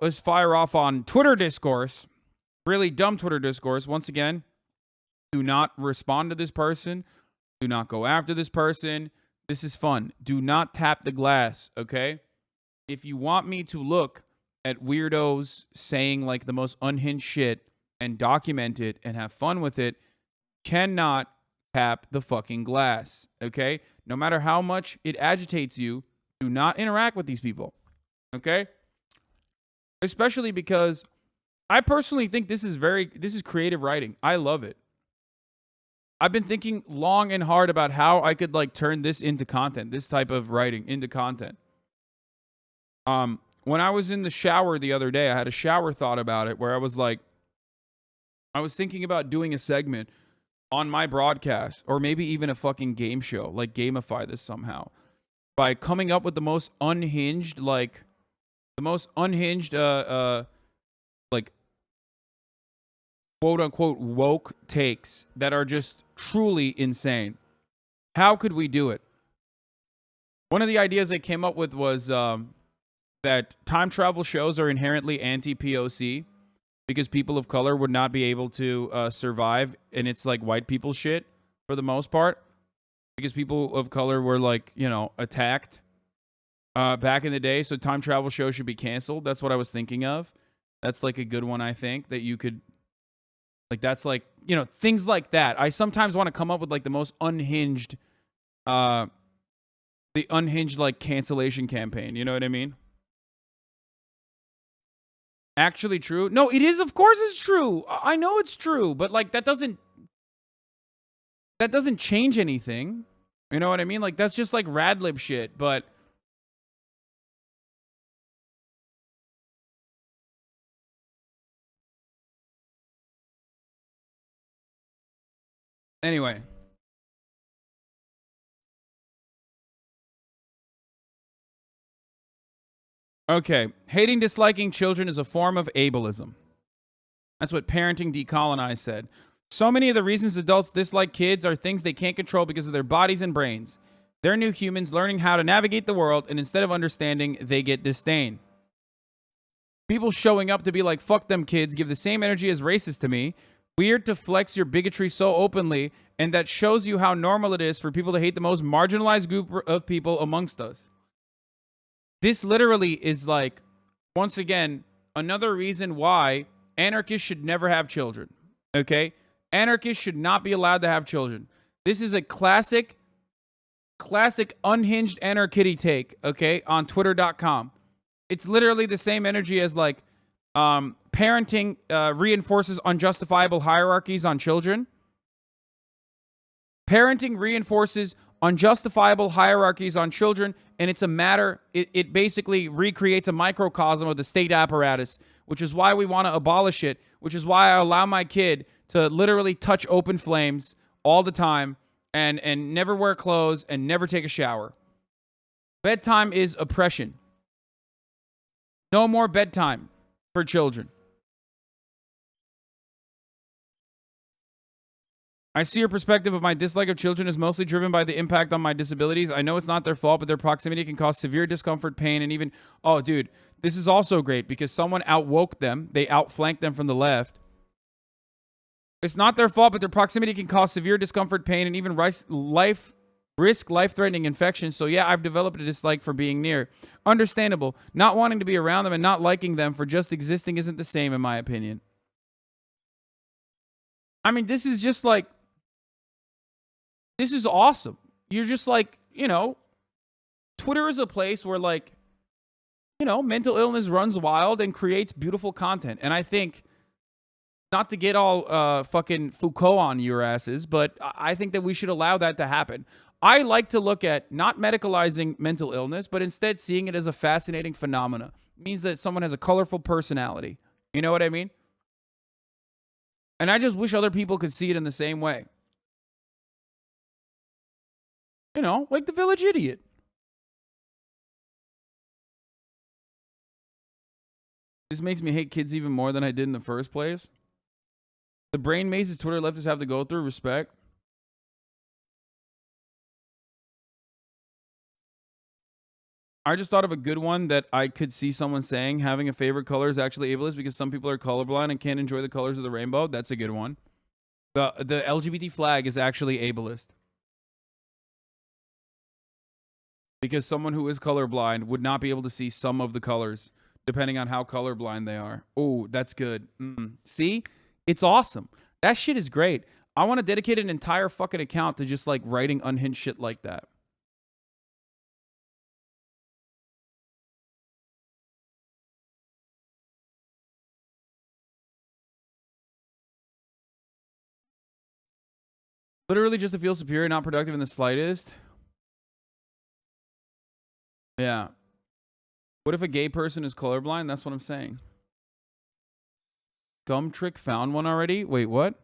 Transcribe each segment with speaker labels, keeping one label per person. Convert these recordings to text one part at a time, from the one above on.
Speaker 1: let's fire off on Twitter discourse. Really dumb Twitter discourse. Once again, do not respond to this person. Do not go after this person. This is fun. Do not tap the glass, okay? If you want me to look at weirdos saying like the most unhinged shit and document it and have fun with it, cannot tap the fucking glass, okay? No matter how much it agitates you, do not interact with these people, okay? Especially because I personally think this is creative writing. I love it. I've been thinking long and hard about how I could like turn this into content, this type of writing into content. When I was in the shower the other day, I had a shower thought about it where I was thinking about doing a segment on my broadcast or maybe even a fucking game show, like gamify this somehow by coming up with the most unhinged, like quote unquote woke takes that are just truly insane. How could we do it? One of the ideas I came up with was that time travel shows are inherently anti-POC because people of color would not be able to survive, and it's like white people shit for the most part because people of color were like, you know, attacked back in the day. So time travel shows should be canceled. That's what I was thinking of. That's like a good one, I think, that you could, like, that's like, you know, things like that. I sometimes want to come up with like the most unhinged, like cancellation campaign. You know what I mean? Actually true? No, it is. Of course it's true. I know it's true, but like that doesn't change anything. You know what I mean? Like that's just like rad lib shit, but anyway. Okay. Hating, disliking children is a form of ableism. That's what Parenting Decolonized said. So many of the reasons adults dislike kids are things they can't control because of their bodies and brains. They're new humans learning how to navigate the world, and instead of understanding, they get disdain. People showing up to be like, fuck them kids, give the same energy as racist to me. Weird to flex your bigotry so openly, and that shows you how normal it is for people to hate the most marginalized group of people amongst us. This literally is like, once again, another reason why anarchists should never have children. Okay? Anarchists should not be allowed to have children. This is a classic unhinged anarchitty take, okay, on twitter.com. It's literally the same energy as like parenting reinforces unjustifiable hierarchies on children. Parenting reinforces unjustifiable hierarchies on children, and it's a matter, it basically recreates a microcosm of the state apparatus, which is why we want to abolish it, which is why I allow my kid to literally touch open flames all the time and never wear clothes and never take a shower. Bedtime is oppression. No more bedtime for children. I see your perspective of my dislike of children is mostly driven by the impact on my disabilities. I know it's not their fault, but their proximity can cause severe discomfort, pain, and even... Oh, dude, this is also great because someone outwoke them. They outflanked them from the left. It's not their fault, but their proximity can cause severe discomfort, pain, and even risk life-threatening infections. So yeah, I've developed a dislike for being near. Understandable. Not wanting to be around them and not liking them for just existing isn't the same, in my opinion. I mean, this is just like... This is awesome. You're just like, you know, Twitter is a place where, like, you know, mental illness runs wild and creates beautiful content. And I think, not to get all fucking Foucault on your asses, but I think that we should allow that to happen. I like to look at not medicalizing mental illness, but instead seeing it as a fascinating phenomena. It means that someone has a colorful personality. You know what I mean? And I just wish other people could see it in the same way. You know, like the Village Idiot. This makes me hate kids even more than I did in the first place. The brain mazes Twitter leftists have to go through. Respect. I just thought of a good one that I could see someone saying having a favorite color is actually ableist because some people are colorblind and can't enjoy the colors of the rainbow. That's a good one. The LGBT flag is actually ableist. Because someone who is colorblind would not be able to see some of the colors depending on how colorblind they are. Oh, that's good. See? It's awesome. That shit is great. I want to dedicate an entire fucking account to just like writing unhinged shit like that. Literally just to feel superior, not productive in the slightest. Yeah. What if a gay person is colorblind? That's what I'm saying. Gum Trick found one already? Wait, what?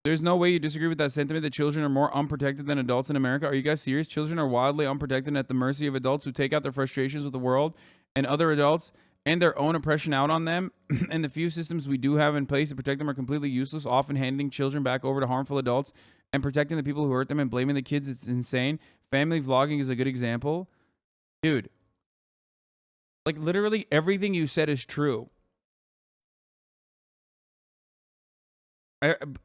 Speaker 1: There's no way you disagree with that sentiment that children are more unprotected than adults in America. Are you guys serious? Children are wildly unprotected and at the mercy of adults who take out their frustrations with the world and other adults and their own oppression out on them. And the few systems we do have in place to protect them are completely useless, often handing children back over to harmful adults and protecting the people who hurt them and blaming the kids. It's insane. Family vlogging is a good example. Dude, like literally everything you said is true.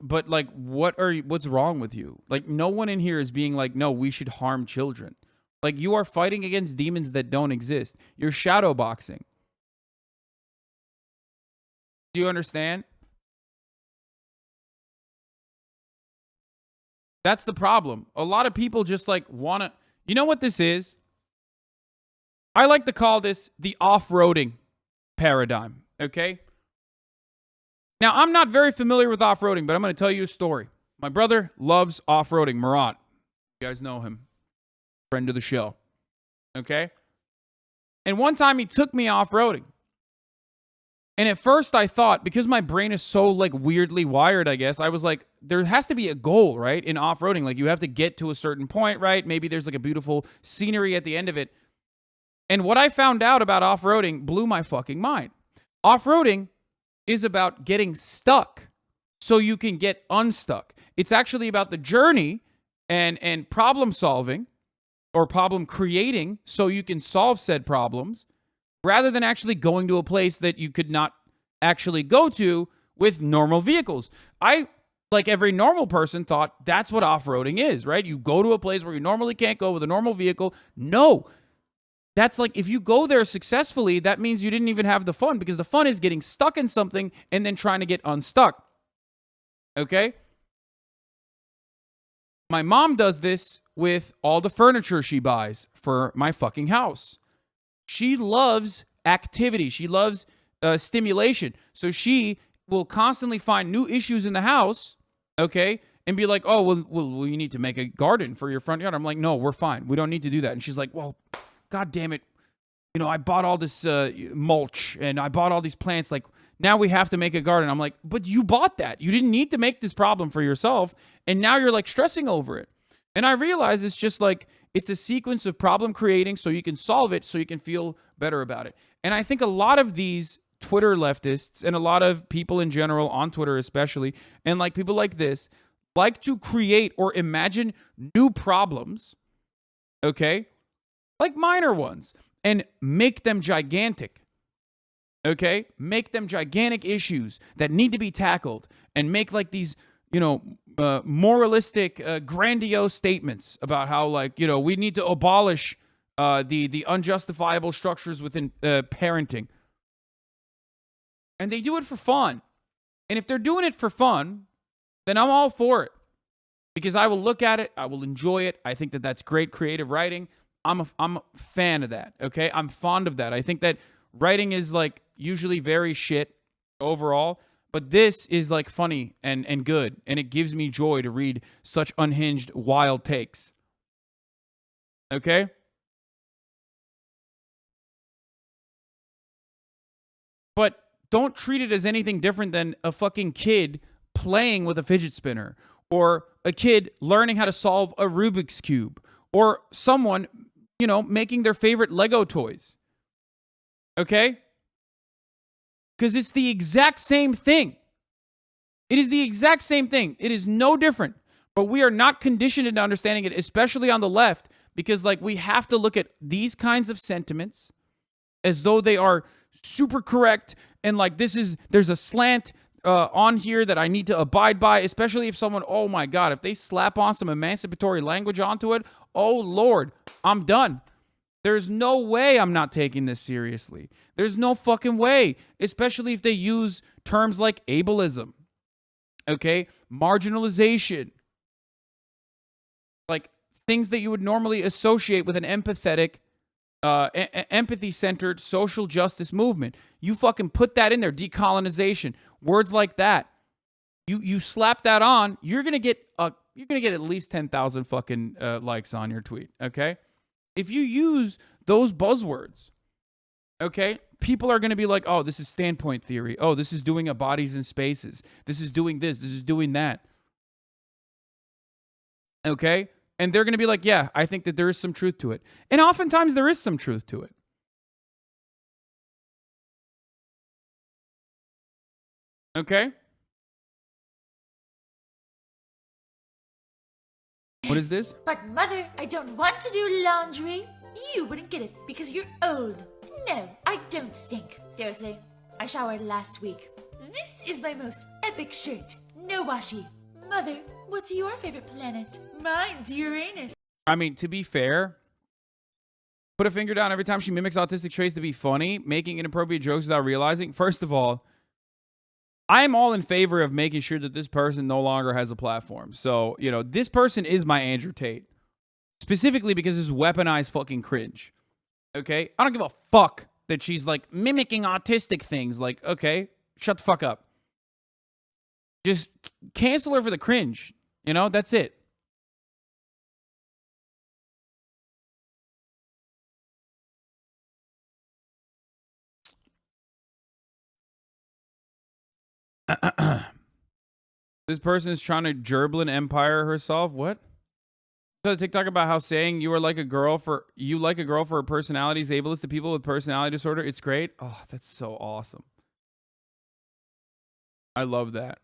Speaker 1: But like, what's wrong with you? Like, no one in here is being like, no, we should harm children. Like, you are fighting against demons that don't exist. You're shadow boxing. Do you understand? That's the problem. A lot of people just like want to, you know what this is? I like to call this the off-roading paradigm, okay? Now, I'm not very familiar with off-roading, but I'm going to tell you a story. My brother loves off-roading, Murat. You guys know him. Friend of the show. Okay? And one time he took me off-roading. And at first I thought, because my brain is so like weirdly wired, I guess, I was like, there has to be a goal, right? In off-roading. Like you have to get to a certain point, right? Maybe there's like a beautiful scenery at the end of it. And what I found out about off-roading blew my fucking mind. Off-roading is about getting stuck so you can get unstuck. It's actually about the journey and problem solving or problem creating so you can solve said problems rather than actually going to a place that you could not actually go to with normal vehicles. I, like every normal person, thought that's what off-roading is, right? You go to a place where you normally can't go with a normal vehicle. No. That's like, if you go there successfully, that means you didn't even have the fun, because the fun is getting stuck in something and then trying to get unstuck. Okay? My mom does this with all the furniture she buys for my fucking house. She loves activity. She loves stimulation. So she will constantly find new issues in the house, okay, and be like, oh, well, you need to make a garden for your front yard. I'm like, no, we're fine. We don't need to do that. And she's like, well, God damn it. You know, I bought all this mulch and I bought all these plants. Like, now we have to make a garden. I'm like, but you bought that. You didn't need to make this problem for yourself. And now you're like stressing over it. And I realize it's just like, it's a sequence of problem creating so you can solve it so you can feel better about it. And I think a lot of these Twitter leftists and a lot of people in general on Twitter especially, and like people like this, like to create or imagine new problems, okay, like minor ones, and make them gigantic, okay? Make them gigantic issues that need to be tackled and make like these, you know, moralistic, grandiose statements about how, like, you know, we need to abolish the unjustifiable structures within parenting. And they do it for fun. And if they're doing it for fun, then I'm all for it. Because I will look at it, I will enjoy it. I think that that's great creative writing. I'm a fan of that, okay? I'm fond of that. I think that writing is, like, usually very shit overall. But this is like funny and good, and it gives me joy to read such unhinged, wild takes. Okay? But don't treat it as anything different than a fucking kid playing with a fidget spinner, or a kid learning how to solve a Rubik's Cube, or someone, you know, making their favorite Lego toys. Okay? Because it's the exact same thing. It is the exact same thing. It is no different. But we are not conditioned into understanding it, especially on the left, because like we have to look at these kinds of sentiments as though they are super correct, and like there's a slant on here that I need to abide by, especially if someone, oh my God, if they slap on some emancipatory language onto it, oh Lord, I'm done. There's no way I'm not taking this seriously. There's no fucking way, especially if they use terms like ableism, okay? Marginalization, like things that you would normally associate with an empathetic, empathy-centered social justice movement. You fucking put that in there, decolonization, words like that. You slap that on, you're gonna get at least 10,000 fucking likes on your tweet, okay? If you use those buzzwords, okay, people are gonna be like, oh, this is standpoint theory. Oh, this is doing a bodies and spaces. This is doing this. This is doing that. Okay? And they're going to be like, yeah, I think that there is some truth to it. And oftentimes there is some truth to it. Okay? What is this?
Speaker 2: But Mother, I don't want to do laundry. You wouldn't get it because you're old. No, I don't stink. Seriously, I showered last week. This is my most epic shirt. No washi. Mother, what's your favorite planet? Mine's Uranus.
Speaker 1: I mean, to be fair, put a finger down every time she mimics autistic traits to be funny, making inappropriate jokes without realizing. First of all, I am all in favor of making sure that this person no longer has a platform. So, you know, this person is my Andrew Tate. Specifically because it's weaponized fucking cringe. Okay? I don't give a fuck that she's like mimicking autistic things. Like, okay, shut the fuck up. Just cancel her for the cringe. You know, that's it. This person is trying to gerbil an empire herself. What? So TikTok about how saying you like a girl for her personality is ableist to people with personality disorder. It's great. Oh, that's so awesome. I love that.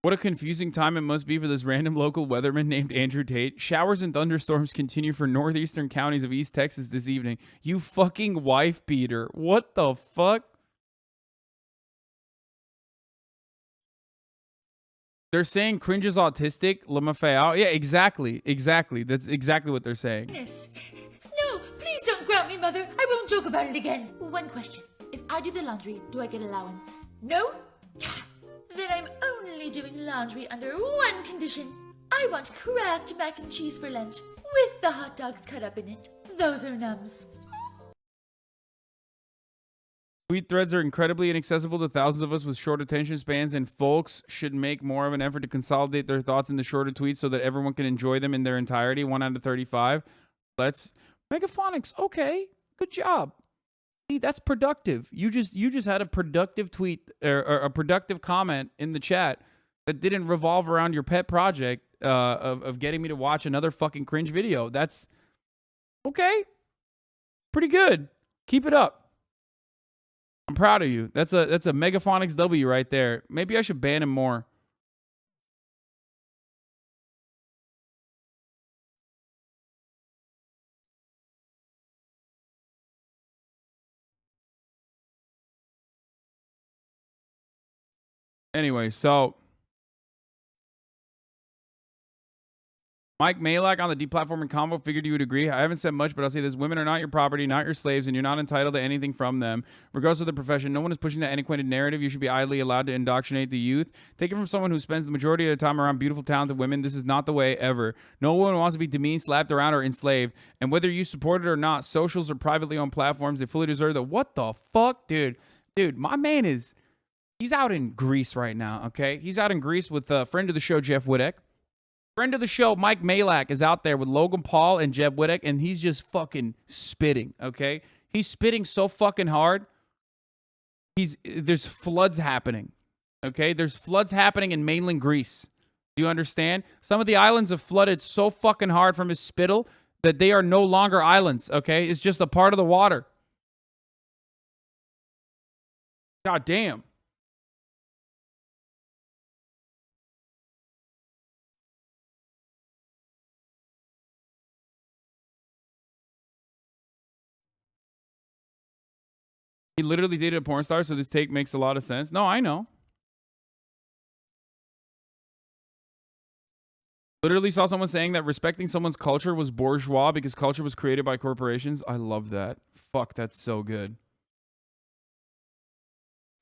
Speaker 1: What a confusing time it must be for this random local weatherman named Andrew Tate. Showers and thunderstorms continue for northeastern counties of East Texas this evening. You fucking wife beater. What the fuck? They're saying cringe is autistic. Lamafayao. Yeah, exactly. Exactly. That's exactly what they're saying.
Speaker 2: No, please don't ground me, Mother. I won't joke about it again. One question. If I do the laundry, do I get allowance? No? Then I'm only doing laundry under one condition. I want Kraft mac and cheese for lunch with the hot dogs cut up in it. Those are nums.
Speaker 1: Tweet threads are incredibly inaccessible to thousands of us with short attention spans, and folks should make more of an effort to consolidate their thoughts into shorter tweets so that everyone can enjoy them in their entirety. 1 out of 35. Let's Megaphonics. Okay, good job. See, that's productive. You just had a productive tweet or a productive comment in the chat that didn't revolve around your pet project of getting me to watch another fucking cringe video. That's okay. Pretty good. Keep it up. I'm proud of you. That's a Megaphonics W right there. Maybe I should ban him more. Anyway, so Mike Malak on the deplatforming convo figured you would agree. I haven't said much, but I'll say this. Women are not your property, not your slaves, and you're not entitled to anything from them. Regardless of the profession, no one is pushing that antiquated narrative. You should be idly allowed to indoctrinate the youth. Take it from someone who spends the majority of their time around beautiful, talented women. This is not the way ever. No one wants to be demeaned, slapped around, or enslaved. And whether you support it or not, socials or privately owned platforms, they fully deserve that. What the fuck, dude? Dude, my man is... He's out in Greece right now, okay? He's out in Greece with a friend of the show, Jeff Wittek. Friend of the show, Mike Malak, is out there with Logan Paul and Jeb Wittek, and he's just fucking spitting, okay? He's spitting so fucking hard. There's floods happening, okay? There's floods happening in mainland Greece. Do you understand? Some of the islands have flooded so fucking hard from his spittle that they are no longer islands, okay? It's just a part of the water. God damn. He literally dated a porn star, so this take makes a lot of sense. No, I know. Literally saw someone saying that respecting someone's culture was bourgeois because culture was created by corporations. I love that. Fuck, that's so good.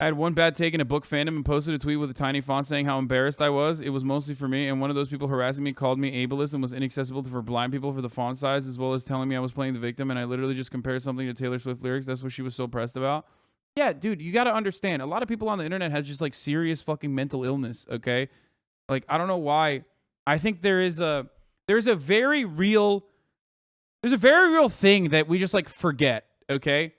Speaker 1: I had one bad take in a book fandom and posted a tweet with a tiny font saying how embarrassed I was. It was mostly for me, and one of those people harassing me called me ableist and was inaccessible for blind people for the font size, as well as telling me I was playing the victim, and I literally just compared something to Taylor Swift lyrics. That's what she was so pressed about. Yeah, dude, you got to understand. A lot of people on the internet have just like serious fucking mental illness, okay? Like, I don't know why. I think there's a very real thing that we just like forget, okay?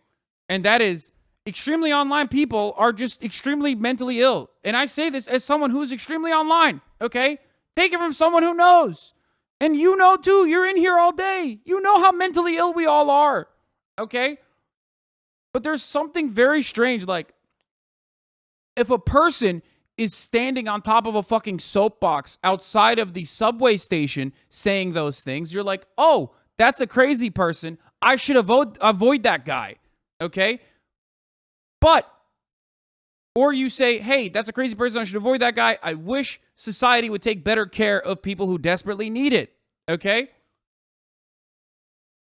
Speaker 1: And that is extremely online people are just extremely mentally ill. And I say this as someone who's extremely online, okay? Take it from someone who knows. And you know too, you're in here all day. You know how mentally ill we all are, okay? But there's something very strange, like if a person is standing on top of a fucking soapbox outside of the subway station saying those things, you're like, oh, that's a crazy person. I should avoid that guy, okay? But, or you say, hey, that's a crazy person. I should avoid that guy. I wish society would take better care of people who desperately need it. Okay?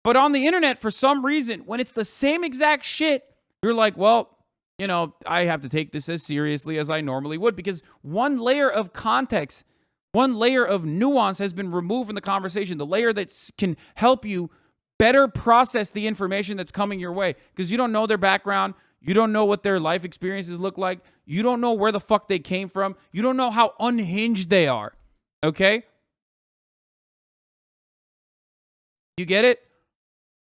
Speaker 1: But on the internet, for some reason, when it's the same exact shit, you're like, well, you know, I have to take this as seriously as I normally would because one layer of context, one layer of nuance has been removed from the conversation. The layer that can help you better process the information that's coming your way because you don't know their background. You don't know what their life experiences look like. You don't know where the fuck they came from. You don't know how unhinged they are. Okay? You get it?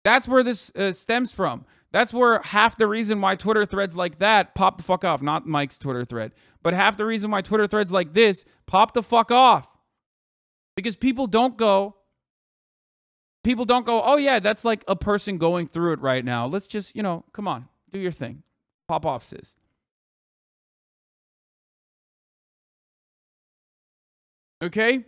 Speaker 1: That's where this stems from. That's where half the reason why Twitter threads like that pop the fuck off. Not Mike's Twitter thread. But half the reason why Twitter threads like this pop the fuck off. Because people don't go, oh yeah, that's like a person going through it right now. Let's just, come on. Do your thing. Pop off, sis. Okay?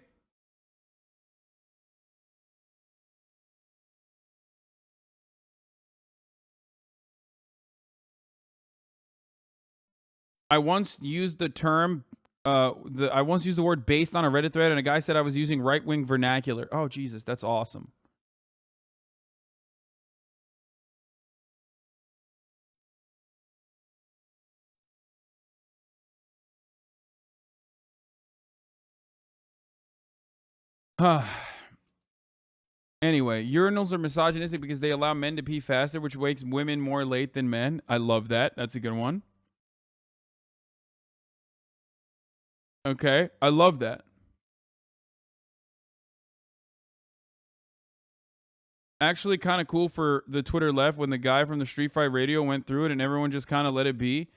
Speaker 1: I once used the term, I once used the word based on a Reddit thread, and a guy said I was using right-wing vernacular. Oh, Jesus, that's awesome. Anyway, urinals are misogynistic because they allow men to pee faster, which wakes women more late than men. I love that. That's a good one. Okay, I love that. Actually, kind of cool for the Twitter left when the guy from the Street Fight Radio went through it and everyone just kind of let it be.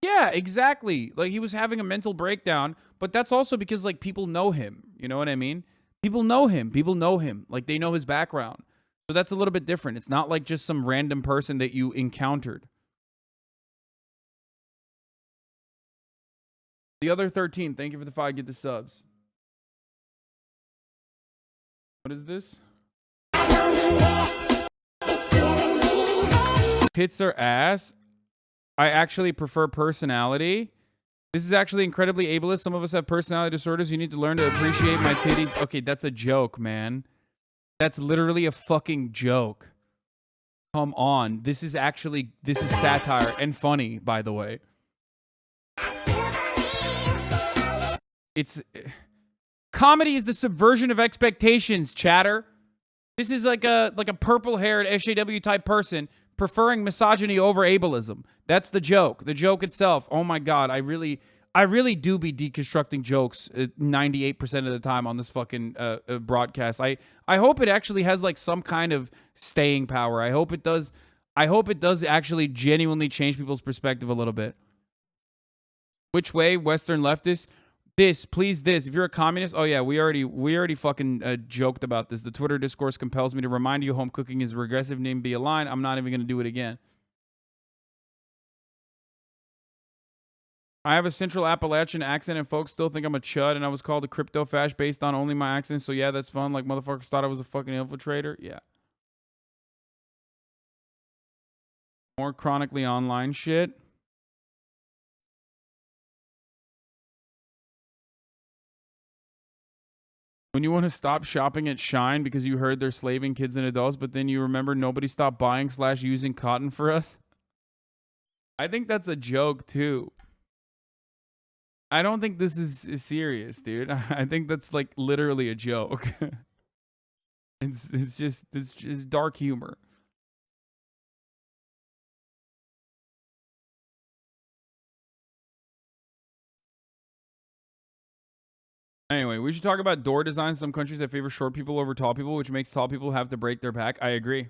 Speaker 1: Yeah, exactly. Like he was having a mental breakdown, but that's also because like people know him. You know what I mean? People know him. People know him. Like they know his background. So that's a little bit different. It's not like just some random person that you encountered. The other 13, thank you for the 5. Get the subs. What is this? Tits or ass? I actually prefer personality. This is actually incredibly ableist. Some of us have personality disorders. You need to learn to appreciate my titties. Okay, that's a joke, man. That's literally a fucking joke. Come on. This is satire and funny, by the way. Comedy is the subversion of expectations, chatter. This is like a purple-haired SJW type person preferring misogyny over ableism. That's the joke. The joke itself. Oh my God, I really do be deconstructing jokes 98% of the time on this fucking broadcast. I hope it actually has like some kind of staying power. I hope it does actually genuinely change people's perspective a little bit. Which way, Western leftists? This, please, this. If you're a communist, oh yeah, we already fucking joked about this. The Twitter discourse compels me to remind you home cooking is regressive. Name be a line. I'm not even going to do it again. I have a Central Appalachian accent and folks still think I'm a chud and I was called a crypto fash based on only my accent. So yeah, that's fun. Like motherfuckers thought I was a fucking infiltrator. Yeah. More chronically online shit. When you want to stop shopping at Shine because you heard they're slaving kids and adults, but then you remember nobody stopped buying / using cotton for us. I think that's a joke too. I don't think this is serious, dude. I think that's like literally a joke. it's just dark humor. Anyway, we should talk about door designs. Some countries that favor short people over tall people, which makes tall people have to break their back. I agree.